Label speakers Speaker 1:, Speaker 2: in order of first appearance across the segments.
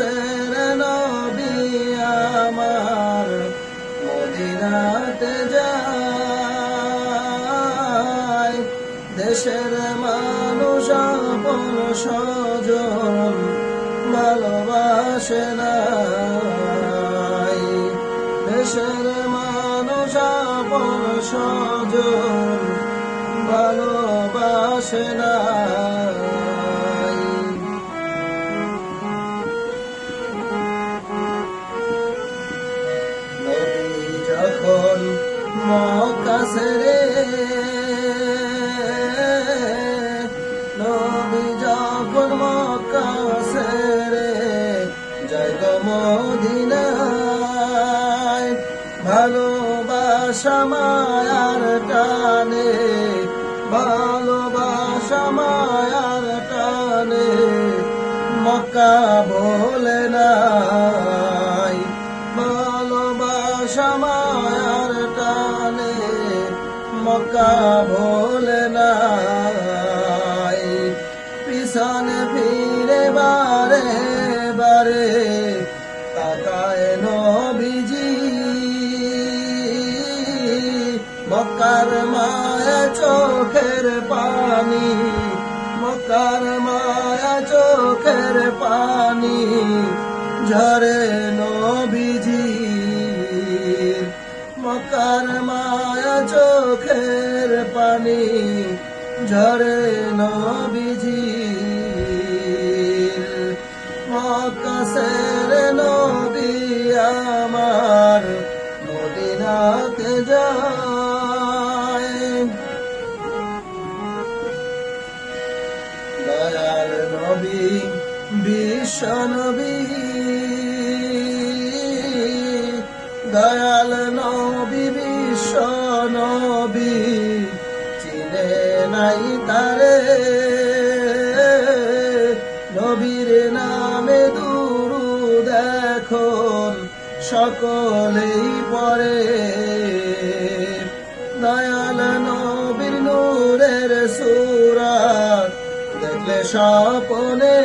Speaker 1: মক্কাসের নবী আমার মদিনাতে যায়। দেশের মানুষ আপন স্বজন ভালোবাসে নাই। দেশের মানুষ আপন স্বজন ভালোবাসে নাই। নবী যখন মক্কা ছেড়ে নবী যখন মক্কা ছেড়ে যায় গো মদিনায়, ভালোবাসা মায়ার টানে ভালোবাসা মায়ার টানে মক্কা বলে নাই। ভালোবাসা মায়ার টানে মক্কা বলে নাই। পিছনে ফিরে বারে বারে তাকায় নবীজি, মক্কার মায়া চোখের পানি মক্কার মায়া চোখের পানি ঝরে নবীজির। মক্কার মায়া চোখের পানি ঝরে নবীজির। মক্কা ছেড়ে নবী আমার মদিনাতে যায়। দয়াল নবী বিশ্ব নবী, দয়াল নবী বিশ্ব নবী চিনে নাই তারে। নবীর নামে দুরূদ এখন সকলেই পড়ে। দয়াল নবীর নূরের সূরত দেখলে স্বপ্নে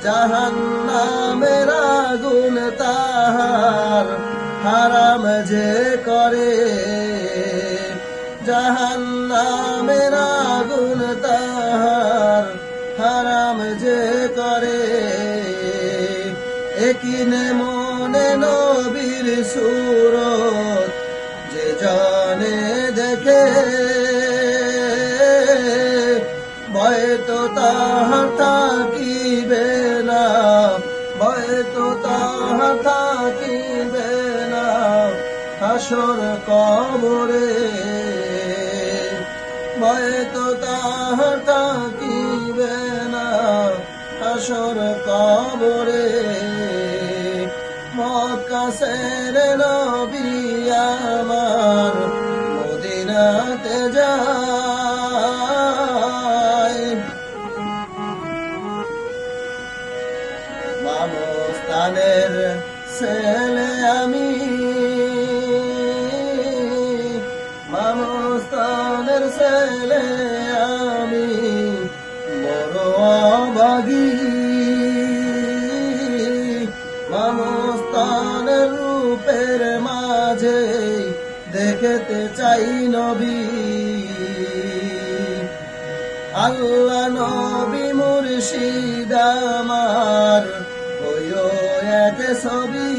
Speaker 1: জাহান্নামের আগুন তাহার হারাম যে করে। জাহান্নামের আগুন তাহার হারাম যে করে। একিনে মনে নবীর সূরত যে জানে দেখে, ভয় তো তাহার থাকিবে না ভয় তো তাহার থাকিবে না হাসর কবরে। ভয় তো তাহার থাকিবে না হাসর কবরে। মক্কা ছেড়ে নবী আমার মদিনাতে যায়। মামস্তানের ছেলে আমি মামস্তানের ছেলে আমি বড় অভাগী। মামস্তানের রূপের মাঝে দেখতে চাই নবী। আল্লাহ নবী মুর্শিদ আমার হইও এক ছবি।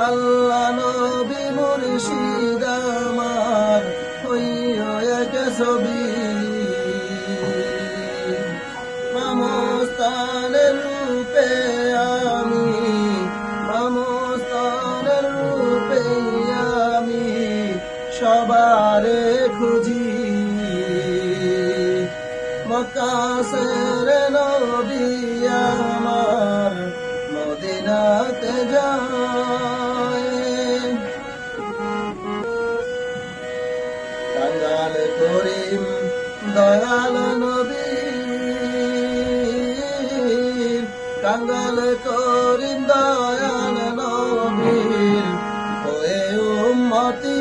Speaker 1: আল্লাহ নবী মুর্শিদ আমার হইও এক ছবি। মামস্তানের রূপে আমি মামস্তানের রূপে আমি সবারে খুঁজি। মক্কা ছেড়ে নবী আমার মদিনাতে যায়। কাঙ্গাল করিম দয়াল নবী, কাঙ্গাল করিম দয়াল নবীর হয়ে উম্মতি।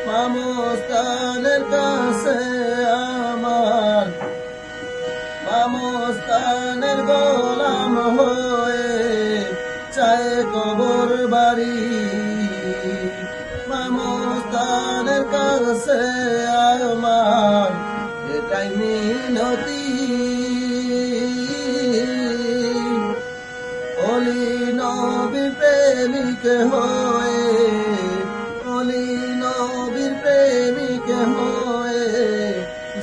Speaker 1: মামস্তানের কাছে আমার গোলাম হয়ে চায় কবর বাড়ি মামস্তানের কাছে আমার এটাই মিনতি অলি নবীর প্রেমিক হয়ে অলি নবীর প্রেমিক হয়ে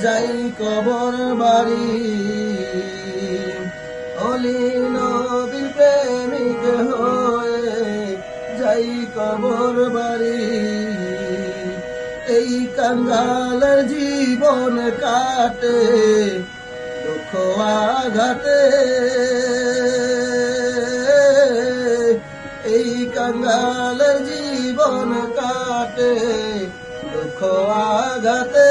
Speaker 1: যাই কবর বাড়ি অলি নবীর প্রেমিক হয়ে যাই কবর বাড়ি এই কাঙ্গালের জীবন কাটে দুঃখ আঘাতে এই কাঙ্গালের জীবন কাটে দুঃখ আঘাতে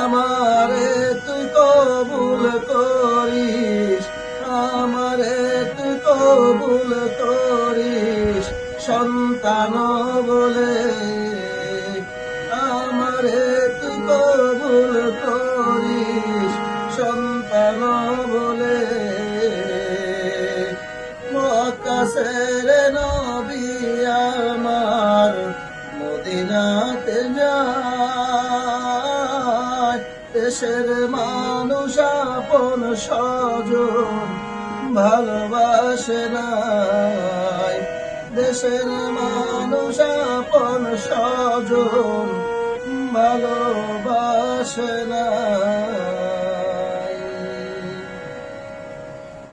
Speaker 1: আমারে তুই কবুল করিস আমারে তুই কবুল করিস সন্তান বলে আমারে তুই কবুল করিস সন্তান বলে মক্কা ছেড়ে নবী আমার মদিনাতে যায় দেশের মানুষ আপন স্বজন ভালোবাসে নাই দেশের মানুষ আপন স্বজন ভালোবাসে না